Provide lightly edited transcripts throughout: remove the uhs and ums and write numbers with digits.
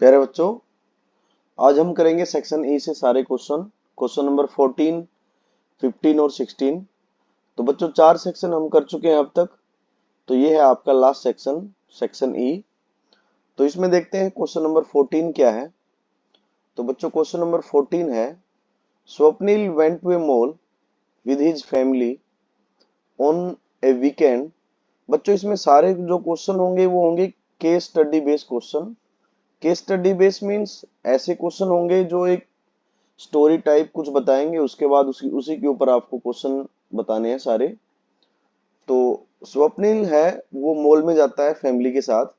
प्यारे बच्चों, आज हम करेंगे सेक्शन ए से सारे क्वेश्चन नंबर 14, 15 और 16। तो बच्चों 4 सेक्शन हम कर चुके हैं अब तक। तो ये है आपका लास्ट सेक्शन, सेक्शन ई। तो इसमें देखते हैं क्वेश्चन नंबर 14 क्या है। तो बच्चों क्वेश्चन नंबर 14 है, Swapnil went to a mall with his family on a weekend. बच्चों इसमें सारे जो क्वेश्चन होंगे वो होंगे case study based question. Case study base means ऐसे क्वेश्चन होंगे जो एक स्टोरी टाइप कुछ बताएंगे, उसके बाद उसी के ऊपर आपको क्वेश्चन बताने हैं सारे। तो स्वप्निल है वो मॉल में जाता है फैमिली के साथ।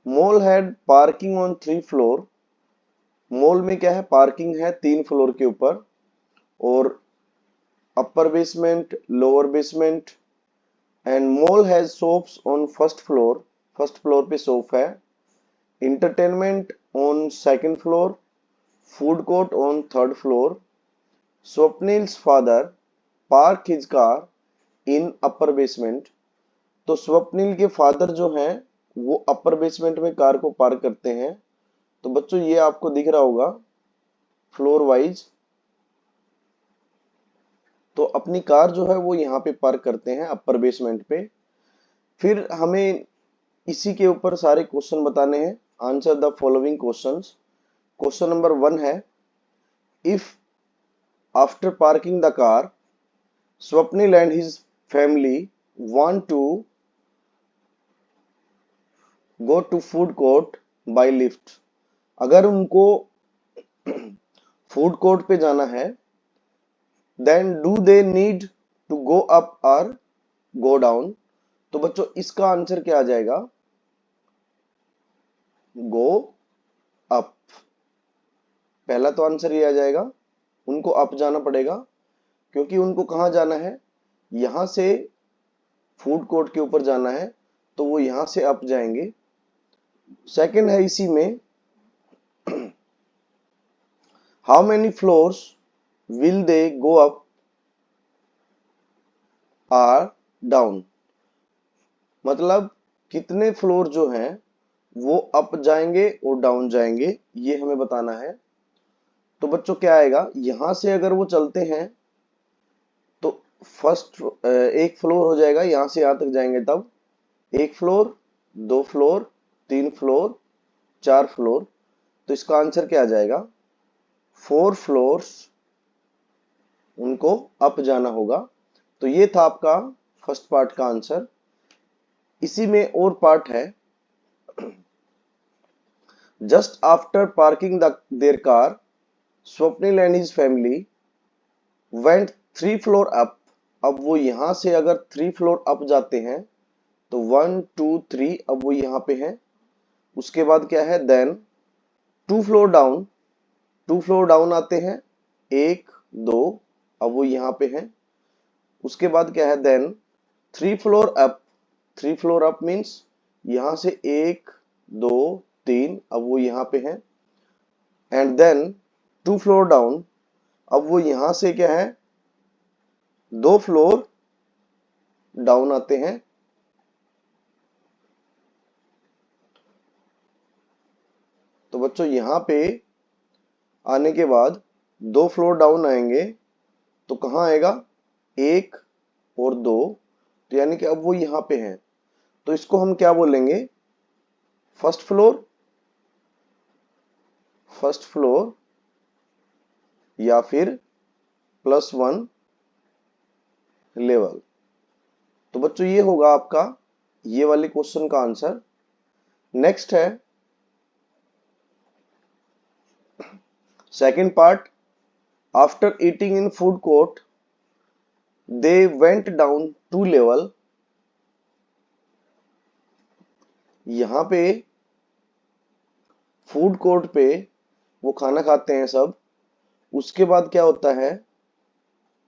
Mall had parking on 3 floor. Mall में क्या है, पार्किंग है 3 फ्लोर के ऊपर, और upper basement, lower basement. And mall has shops on first floor. First floor पे शॉप है। Entertainment on second floor, food court on third floor. Swapnil's father park his car in upper basement. तो स्वप्निल के father जो हैं वो अपर basement में car को park करते हैं। तो बच्चों ये आपको दिख रहा होगा फ्लोर वाइज। तो अपनी कार जो है वो यहाँ पे पार्क करते हैं अपर बेसमेंट पे। फिर हमें इसी के ऊपर सारे क्वेश्चन बताने हैं। Answer the following questions. Question number 1 है, if after parking the car Swapnil and his family want to go to food court by lift। अगर उनको फूड कोर्ट पे जाना है, then do they need to go up or go down। तो बच्चों इसका answer क्या आ जाएगा, गो अप। पहला तो आंसर ये आ जाएगा, उनको अप जाना पड़ेगा, क्योंकि उनको कहाँ जाना है, यहां से फूड कोर्ट के ऊपर जाना है, तो वो यहां से अप जाएंगे। सेकंड है इसी में, how many floors will they go up or down. मतलब कितने फ्लोर जो हैं वो अप जाएंगे और डाउन जाएंगे, ये हमें बताना है। तो बच्चों क्या आएगा, यहां से अगर वो चलते हैं तो फर्स्ट एक फ्लोर हो जाएगा, यहां से यहां तक जाएंगे तब 1 फ्लोर, 2 फ्लोर, 3 फ्लोर, 4 फ्लोर। तो इसका आंसर क्या आ जाएगा, 4 फ्लोर्स उनको अप जाना होगा। तो ये था आपका फर्स्ट पार्ट का आंसर। इसी में और पार्ट है, just after parking their car Swapnil and his family went 3 floor up. अब वो यहां से अगर 3 फ्लोर अप जाते हैं तो 1 2 3, अब वो यहाँ पे हैं। उसके बाद क्या है, then 2 floor down. 2 floor down आते हैं, 1 2, अब वो यहाँ पे हैं। उसके बाद क्या है, then 3 floor up. 3 floor up means यहां से 1 2 3, अब वो यहाँ पे हैं। एंड देन 2 फ्लोर डाउन, अब वो यहां से क्या है, 2 फ्लोर डाउन आते हैं। तो बच्चों यहां पे आने के बाद 2 फ्लोर डाउन आएंगे, तो कहाँ आएगा, 1 और 2। तो यानी कि अब वो यहाँ पे हैं, तो इसको हम क्या बोलेंगे, फर्स्ट फ्लोर, फर्स्ट फ्लोर या फिर +1 लेवल। तो बच्चों ये होगा आपका ये वाले क्वेश्चन का आंसर। नेक्स्ट है second part, after eating in food court they went down 2 level. यहां पे फूड कोर्ट पे वो खाना खाते हैं सब। उसके बाद क्या होता है,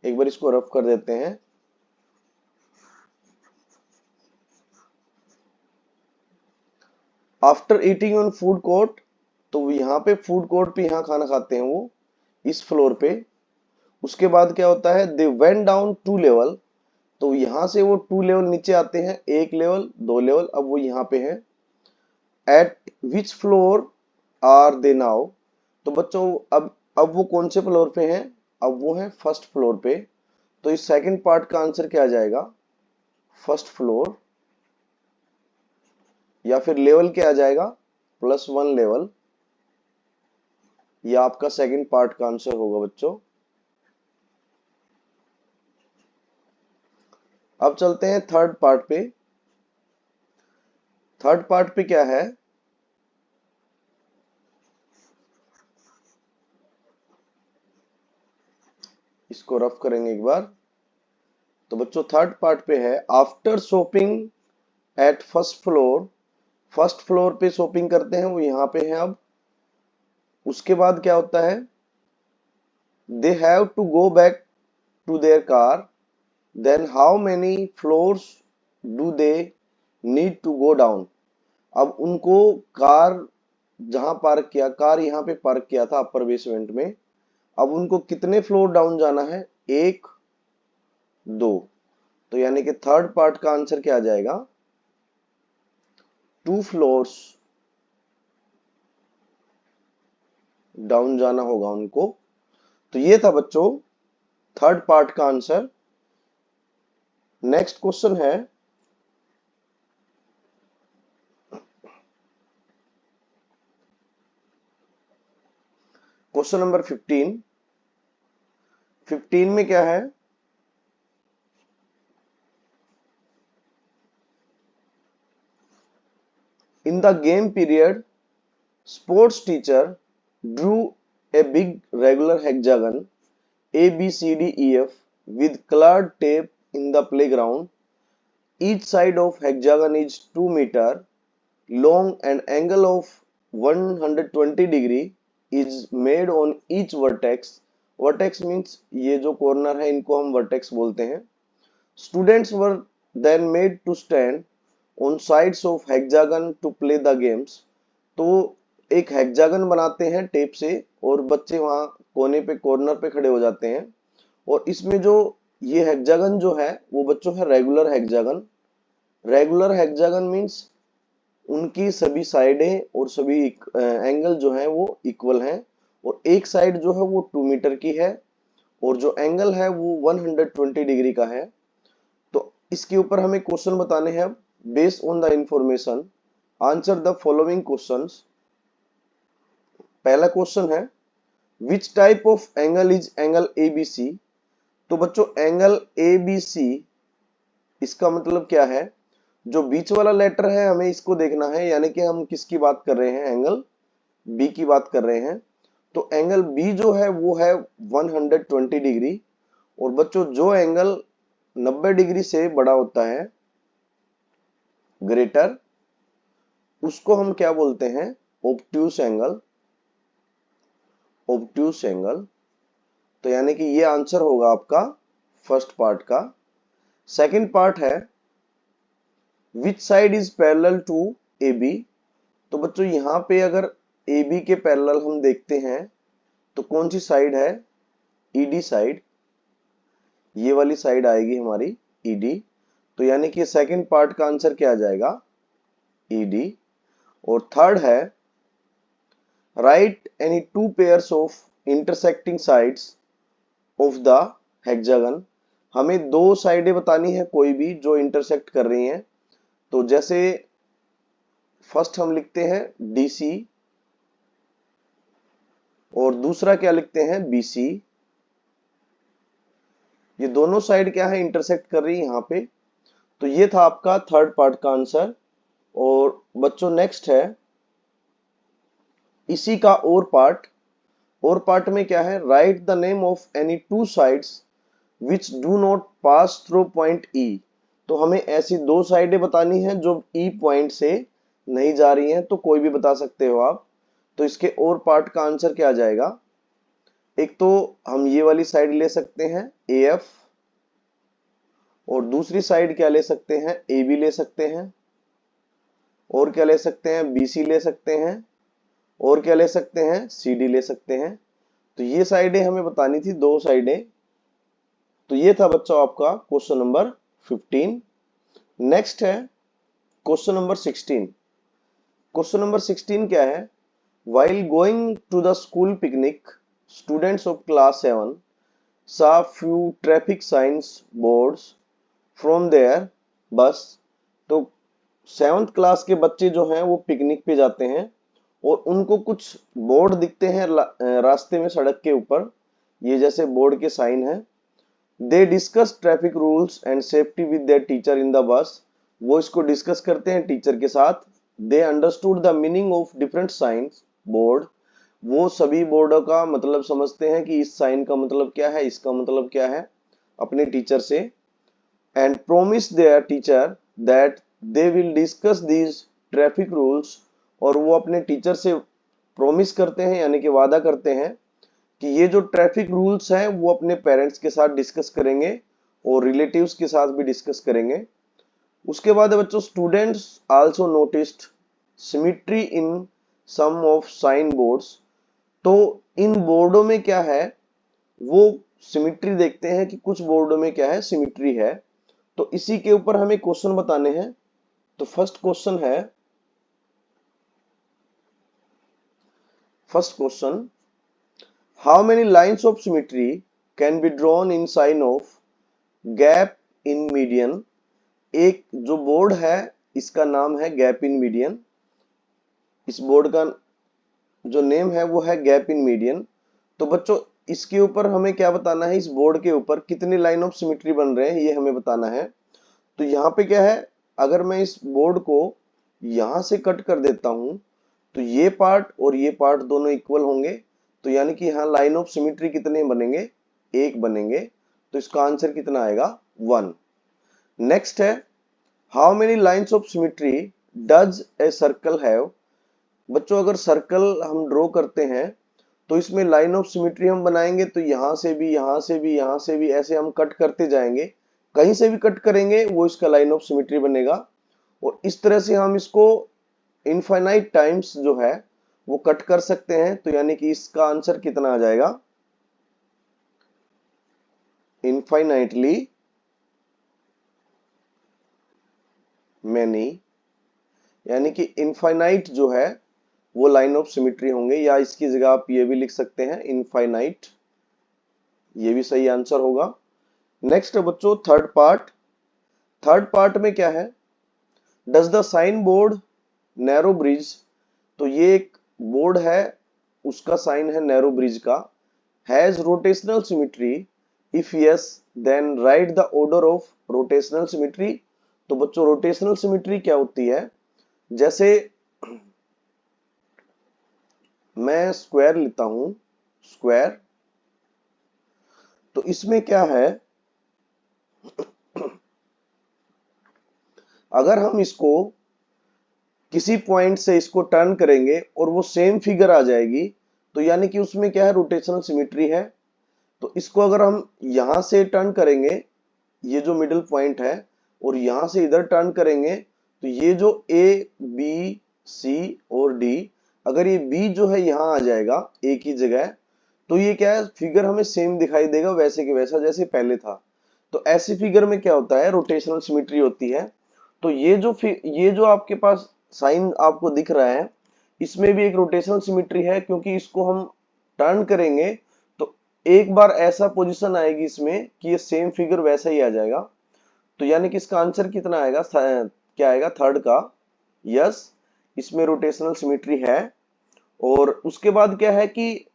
एक बार इसको रफ कर देते हैं। After eating on food court, तो यहाँ पे फूड कोर्ट पे यहाँ खाना खाते हैं वो इस फ्लोर पे। उसके बाद क्या होता है, दे वेंट डाउन 2 लेवल। तो यहां से वो 2 लेवल नीचे आते हैं, 1 लेवल 2 लेवल, अब वो यहाँ पे हैं। At which floor are they now? तो बच्चों अब वो कौन से फ्लोर पे हैं? अब वो है फर्स्ट फ्लोर पे। तो इस सेकंड पार्ट का आंसर क्या आ जाएगा? फर्स्ट फ्लोर, या फिर लेवल क्या आ जाएगा? +1 लेवल। ये आपका सेकंड पार्ट का आंसर होगा बच्चों। अब चलते हैं थर्ड पार्ट पे। थर्ड पार्ट पे क्या है? इसको रफ करेंगे एक बार। तो बच्चों थर्ड पार्ट पे है, after shopping at first floor. First floor पे शॉपिंग करते हैं, वो यहाँ पे है। अब उसके बाद क्या होता है? They have to go back to their car, then how many floors do they need to go down? अब उनको कार जहां पार्क किया, कार यहाँ पे पार्क किया था अपर बेसमेंट में, अब उनको कितने फ्लोर डाउन जाना है? 1, 2। तो यानी कि थर्ड पार्ट का आंसर क्या आ जाएगा? 2 फ्लोर्स डाउन जाना होगा उनको। तो ये था बच्चों थर्ड पार्ट का आंसर। नेक्स्ट क्वेश्चन है, क्वेश्चन नंबर 15। 15 में क्या है? In the game period sports teacher drew a big regular hexagon ABCDEF with colored tape in the playground. Each side of hexagon is 2 meter long and angle of 120 degree is made on each vertex. Vertex means ये जो corner है इनको हम vertex बोलते हैं। Students were then made to stand on sides of hexagon to play the games. तो एक hexagon बनाते हैं टेप से और बच्चे वहां कोने पे कॉर्नर पे खड़े हो जाते हैं। और इसमें जो ये हेक्सागन जो है वो बच्चों है regular hexagon. Regular hexagon means उनकी सभी साइडें और सभी एंगल जो है वो इक्वल हैं, और एक साइड जो है वो 2 मीटर की है और जो एंगल है वो 120 डिग्री का है। तो इसके ऊपर हमें क्वेश्चन बताने हैं। Based on the information answer the following questions. पहला क्वेश्चन है, which type of angle is angle ABC? तो बच्चों एंगल एबीसी इसका मतलब क्या है? जो बीच वाला लेटर है हमें इसको देखना है, यानी कि हम किसकी बात कर रहे हैं? एंगल बी की बात कर रहे हैं। तो एंगल बी जो है वो है 120 डिग्री। और बच्चों जो एंगल 90 डिग्री से बड़ा होता है, ग्रेटर, उसको हम क्या बोलते हैं? Obtuse angle. Obtuse angle. तो यानी कि ये आंसर होगा आपका फर्स्ट पार्ट का। सेकंड पार्ट है, which side is parallel to A B? तो बच्चों यहां पे अगर ए बी के पैरेलल हम देखते हैं तो कौन सी साइड है? ED side. ये वाली साइड आएगी हमारी ईडी। तो यानी कि सेकंड पार्ट का आंसर क्या आ जाएगा? ईडी। और थर्ड है, right any two pairs of intersecting sides of the hexagon. हमें दो साइडें बतानी है कोई भी जो इंटरसेक्ट कर रही हैं। तो जैसे फर्स्ट हम लिखते हैं डीसी और दूसरा क्या लिखते हैं? बीसी। ये दोनों साइड क्या है? इंटरसेक्ट कर रही है यहाँ पे। तो ये था आपका थर्ड पार्ट का आंसर। और बच्चों नेक्स्ट है इसी का और पार्ट। और पार्ट में क्या है? Right the name of any two sides which do not pass through point ई। तो हमें ऐसी दो साइडें बतानी है जो ई पॉइंट से नहीं जा रही हैं। तो कोई भी बता सकते हो आप। तो इसके और पार्ट का आंसर क्या आ जाएगा? एक तो हम ये वाली साइड ले सकते हैं ए एफ, और दूसरी साइड क्या ले सकते हैं? ए बी ले सकते हैं, और क्या ले सकते हैं? बी सी ले सकते हैं, और क्या ले सकते हैं? सी डी ले सकते हैं। तो ये साइडें हमें बतानी थी, दो साइडें। तो ये था बच्चों आपका क्वेश्चन नंबर 15। नेक्स्ट है क्वेश्चन नंबर 16। क्वेश्चन नंबर 16 क्या है? While going to the school picnic, students of class 7 saw few traffic signs boards from their bus. तो 7th क्लास के बच्चे जो हैं वो पिकनिक पे जाते हैं और उनको कुछ बोर्ड दिखते हैं रास्ते में, सड़क के ऊपर। ये जैसे बोर्ड के साइन है। They discuss traffic rules and safety with their teacher in the bus. वो इसको डिस्कस करते हैं टीचर के साथ। They understood the meaning of different science board. वो सभी बोर्डों का मतलब समझते हैं कि इस साइन का मतलब क्या है, इसका मतलब क्या है, अपने टीचर से। And promise there teacher that they will discuss these traffic rules. और वो अपने टीचर से प्रोमिस करते हैं यानी कि वादा करते हैं कि ये जो ट्रैफिक रूल्स हैं वो अपने पेरेंट्स के साथ डिस्कस करेंगे और रिलेटिव्स के साथ भी डिस्कस करेंगे। उसके बाद बच्चों, students also noticed symmetry in some of sign boards. तो इन बोर्डों में क्या है, वो सिमिट्री देखते हैं कि कुछ बोर्डों में क्या है, सिमिट्री है। तो इसी के ऊपर हमें क्वेश्चन बताने हैं। तो first question, how many lines of symmetry can be drawn in sign of gap in median. एक जो बोर्ड है इसका नाम है गैप इन मीडियन। इस बोर्ड का जो नेम है वो है गैप इन मीडियन। तो बच्चों इसके ऊपर हमें क्या बताना है, इस बोर्ड के ऊपर कितने लाइन ऑफ सिमिट्री बन रहे हैं ये हमें बताना है। तो यहाँ पे क्या है, अगर मैं इस बोर्ड को यहां से कट कर देता हूं तो ये पार्ट और ये पार्ट दोनों इक्वल होंगे। तो यानी कि यहाँ लाइन ऑफ सिमिट्री कितने बनेंगे, एक बनेंगे। तो इसका आंसर कितना आएगा, 1। नेक्स्ट है, how many lines of symmetry does a circle have. बच्चों अगर सर्कल हम ड्रॉ करते हैं तो इसमें लाइन ऑफ सिमिट्री हम बनाएंगे तो यहां से भी, यहां से भी, यहां से भी, ऐसे हम कट करते जाएंगे। कहीं से भी कट करेंगे वो इसका लाइन ऑफ सिमिट्री बनेगा। और इस तरह से हम इसको इनफाइनाइट टाइम्स जो है वो कट कर सकते हैं। तो यानी कि इसका आंसर कितना आ जाएगा, इनफाइनाइटली मैनी। यानी कि इनफाइनाइट जो है वो लाइन ऑफ सिमिट्री होंगे, या इसकी जगह आप ये भी लिख सकते हैं इनफाइनाइट, ये भी सही आंसर होगा। नेक्स्ट है बच्चों थर्ड पार्ट में क्या है, does the sign board narrow bridge. तो ये एक बोर्ड है, उसका साइन है नैरो ब्रिज का। Has rotational symmetry, if yes then write the order of rotational symmetry. तो बच्चों रोटेशनल सिमिट्री क्या होती है, जैसे मैं स्क्वायर लेता हूं, स्क्वायर, तो इसमें क्या है, अगर हम इसको किसी पॉइंट से इसको टर्न करेंगे और वो सेम फिगर आ जाएगी तो यानी कि उसमें क्या है, रोटेशनल सिमिट्री है। तो इसको अगर हम यहां से टर्न करेंगे, ये जो मिडिल पॉइंट है, और यहां से इधर टर्न करेंगे तो ये जो ए बी सी और डी, अगर ये बी जो है यहां आ जाएगा ए की जगह, तो ये क्या है, फिगर हमें सेम दिखाई देगा वैसे के वैसा जैसे पहले था। तो ऐसी फिगर में क्या होता है, रोटेशनल सिमिट्री होती है। तो ये जो आपके पास साइन आपको दिख रहा है, इसमें भी एक रोटेशनल सिमिट्री है, क्योंकि इसको हम टर्न करेंगे तो एक बार ऐसा पोजीशन आएगी इसमें कि ये सेम फिगर वैसा ही आ जाएगा। तो यानी कि इसका आंसर कितना आएगा, क्या आएगा, थर्ड का, यस, इसमें रोटेशनल सिमिट्री है। और उसके बाद क्या है कि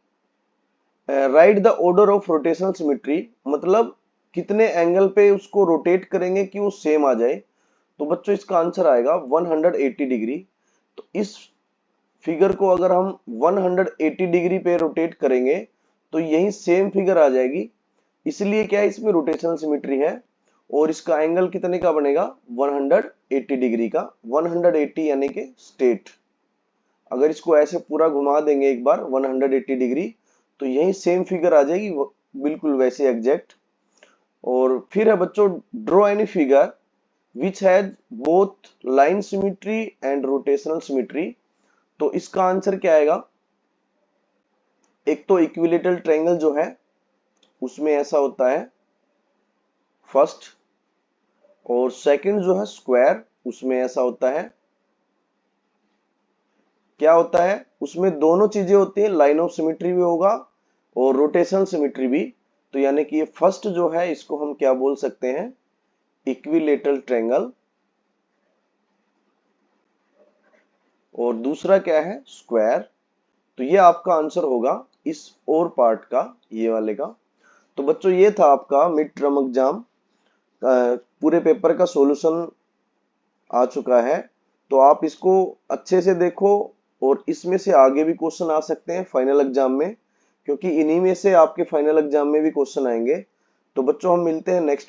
right the order of rotational symmetry, मतलब कितने एंगल पे उसको रोटेट करेंगे कि वो सेम आ जाए। तो बच्चों इसका आंसर आएगा 180 डिग्री। तो इस फिगर को अगर हम 180 डिग्री पे रोटेट करेंगे तो यही सेम फिगर आ जाएगी। इसलिए क्या है, इसमें रोटेशनल सिमिट्री है। और इसका एंगल कितने का बनेगा, 180 डिग्री का। 180 यानी कि स्ट्रेट। अगर इसको ऐसे पूरा घुमा देंगे एक बार 180 डिग्री तो यही सेम फिगर आ जाएगी, बिल्कुल वैसे एग्जैक्ट। और फिर है बच्चों, draw any figure which has both line symmetry and rotational symmetry. तो इसका आंसर क्या आएगा, एक तो इक्विलेटरल ट्रायंगल जो है उसमें ऐसा होता है फर्स्ट, और सेकंड जो है स्क्वायर, उसमें ऐसा होता है। क्या होता है, उसमें दोनों चीजें होती हैं, लाइन ऑफ सिमेट्री भी होगा और रोटेशन सिमेट्री भी। तो यानी कि ये फर्स्ट जो है इसको हम क्या बोल सकते हैं, इक्विलेटरल ट्रायंगल, और दूसरा क्या है, स्क्वायर। तो ये आपका आंसर होगा इस और पार्ट का, ये वाले का। तो बच्चों ये था आपका मिड टर्म एग्जाम, पूरे पेपर का सॉल्यूशन आ चुका है। तो आप इसको अच्छे से देखो, और इसमें से आगे भी क्वेश्चन आ सकते हैं फाइनल एग्जाम में, क्योंकि इन्हीं में से आपके फाइनल एग्जाम में भी क्वेश्चन आएंगे। तो बच्चों हम मिलते हैं नेक्स्ट